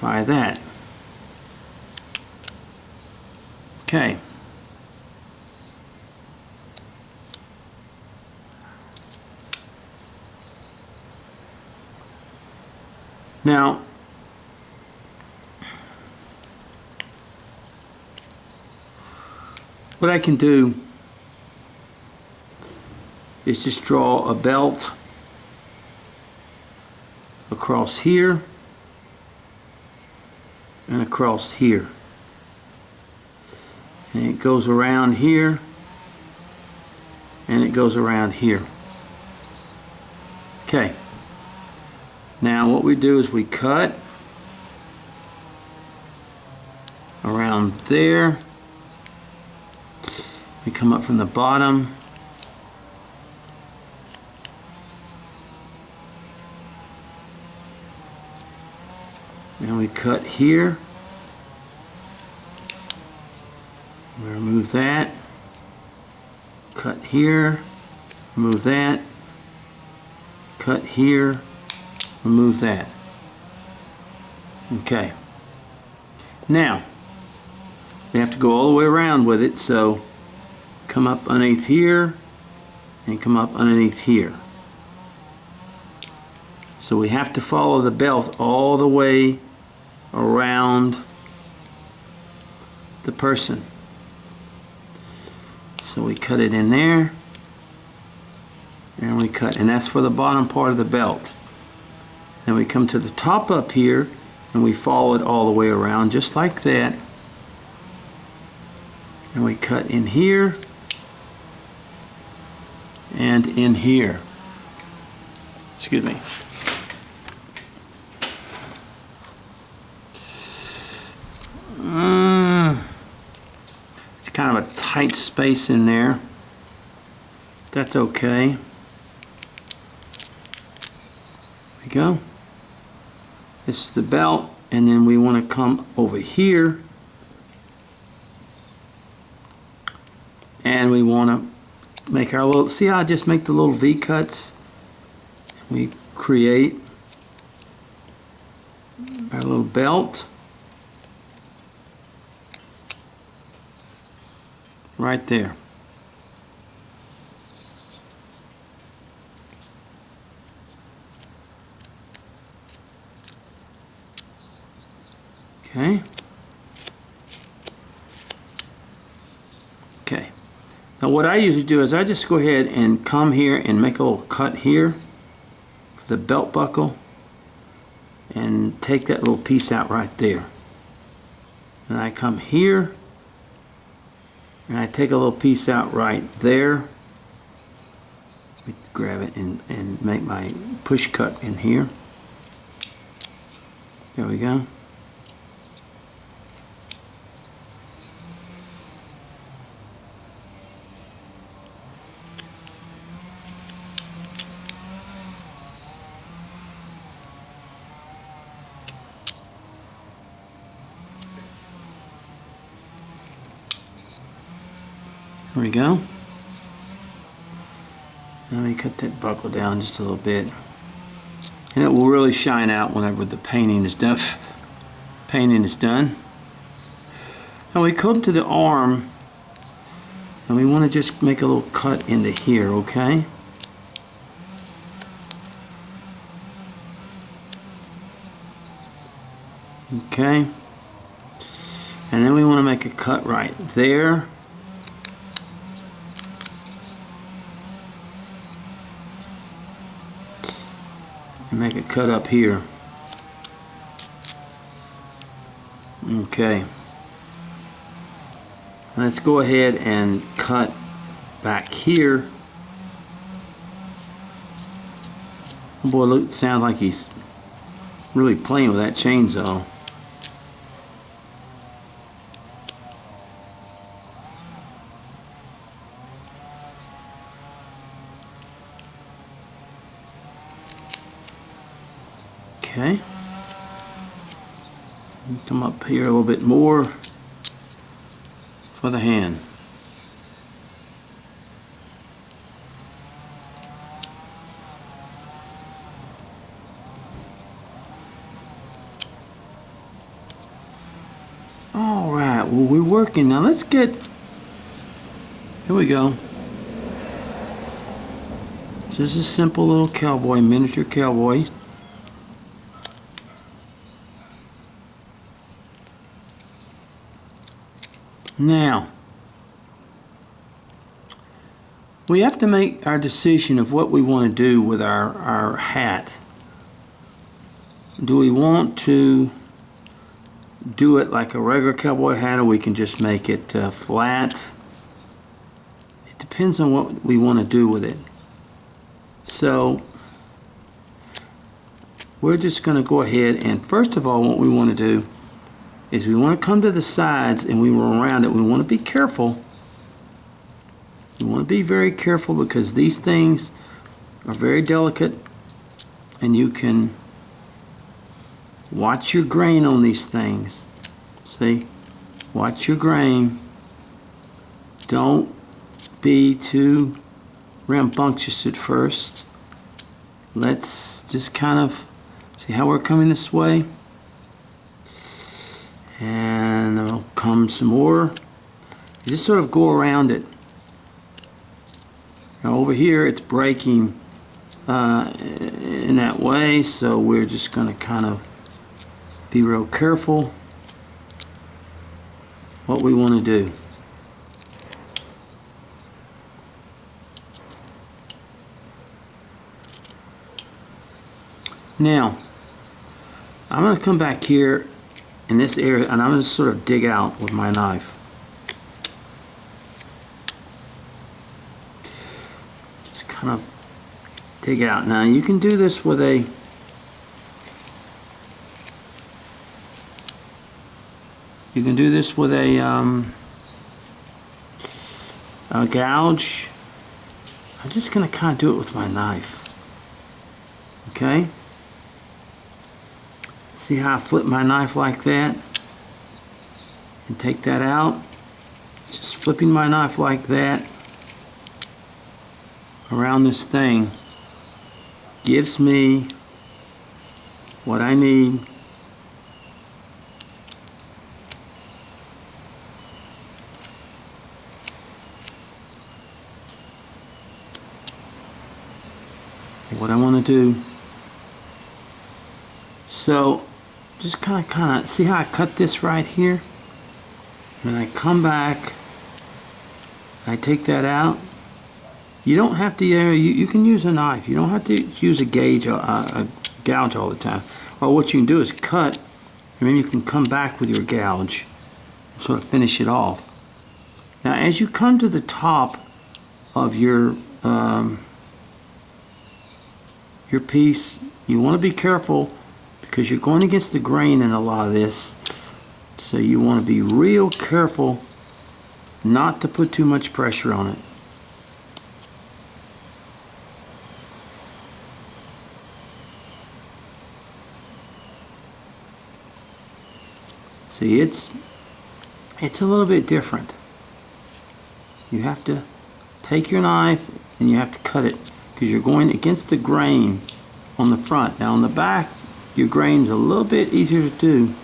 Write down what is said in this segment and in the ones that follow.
Try that. Okay. Now, what I can do is just draw a belt across here and across here. And it goes around here and it goes around here. Okay. Now what we do is we cut around there. We come up from the bottom. And we cut here. We remove that. Cut here. Remove that. Cut here. Remove that. Okay. Now, we have to go all the way around with it, so come up underneath here and come up underneath here. So we have to follow the belt all the way around the person. So we cut it in there and we cut, and that's for the bottom part of the belt. Then we come to the top up here and we follow it all the way around just like that, and we cut in here and in here. Excuse me. It's kind of a tight space in there. That's okay. There we go. This is the belt, and then we want to come over here and we want to make our little, see how I just make the little V cuts? We create our little belt right there. Okay. Okay. Now what I usually do is I just go ahead and come here and make a little cut here for the belt buckle and take that little piece out right there. And I come here and I take a little piece out right there. Let me grab it and make my push cut in here. There we go. There we go. Let me cut that buckle down just a little bit. And it will really shine out whenever the painting is done. Now we come to the arm and we want to just make a little cut into here, okay? Okay. And then we want to make a cut right there. And make a cut up here. Okay. Let's go ahead and cut back here. Oh boy, look, sounds like he's really playing with that chainsaw. Okay. Come up here a little bit more for the hand. right, well, we're working. Now let's get, here we go. This is a simple little cowboy, miniature cowboy. Now, we have to make our decision of what we want to do with our hat. Do we want to do it like a regular cowboy hat, or we can just make it flat? It depends on what we want to do with it. So we're just going to go ahead, and first of all, what we want to do is we want to come to the sides and we run around it. We want to be careful. You want to be very careful because these things are very delicate, and you can watch your grain on these things. See? Watch your grain. Don't be too rambunctious at first. Let's just kind of see how we're coming this way. And there'll come some more. Just sort of go around it. Now over here it's breaking in that way, so we're just going to kind of be real careful what we want to do. Now I'm going to come back here in this area, and I'm going to sort of dig out with my knife. Just kind of dig out. Now you can do this with a a gouge. I'm just going to kind of do it with my knife. Okay? See how I flip my knife like that and take that out? Just flipping my knife like that around this thing gives me what I need. What I want to do. So just kind of see how I cut this right here, and I come back, I take that out. You don't have to, you can use a knife. You don't have to use a gouge all the time. Or what you can do is cut, and then you can come back with your gouge and sort of finish it off. Now as you come to the top of your piece, you want to be careful because you're going against the grain in a lot of this, so you want to be real careful not to put too much pressure on it. See, it's a little bit different. You have to take your knife and you have to cut it because you're going against the grain on the front. Now on the back, your grain's a little bit easier to do.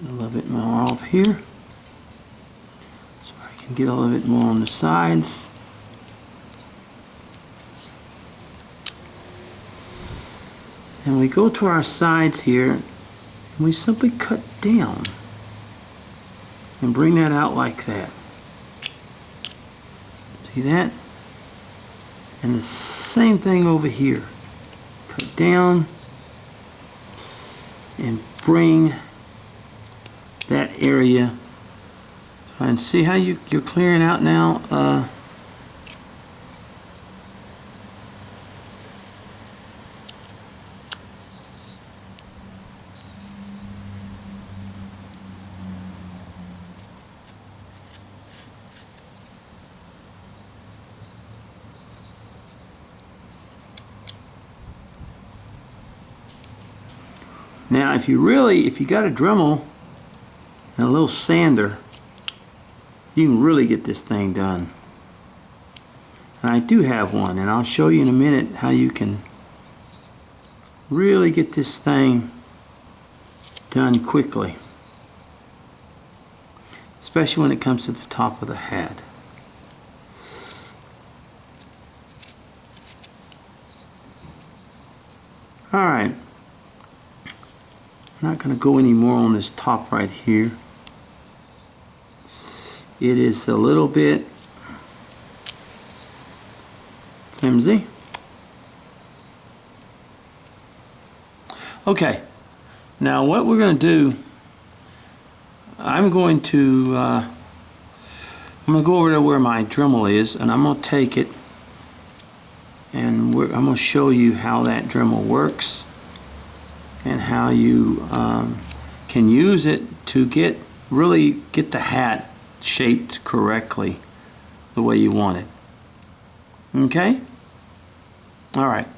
A little bit more off here, so I can get a little bit more on the sides. And we go to our sides here, and we simply cut down and bring that out like that. See that? And the same thing over here. Cut down and bring that area. And see how you're clearing out now? Now if you got a Dremel, and a little sander, you can really get this thing done. And I do have one, and I'll show you in a minute how you can really get this thing done quickly, especially when it comes to the top of the hat. Alright, I'm not going to go any more on this top right here. It is a little bit flimsy. Okay, now what we're going to do, I'm going to go over to where my Dremel is, and I'm going to take it, and I'm going to show you how that Dremel works and how you can use it to really get the hat shaped correctly the way you want it. Okay? All right.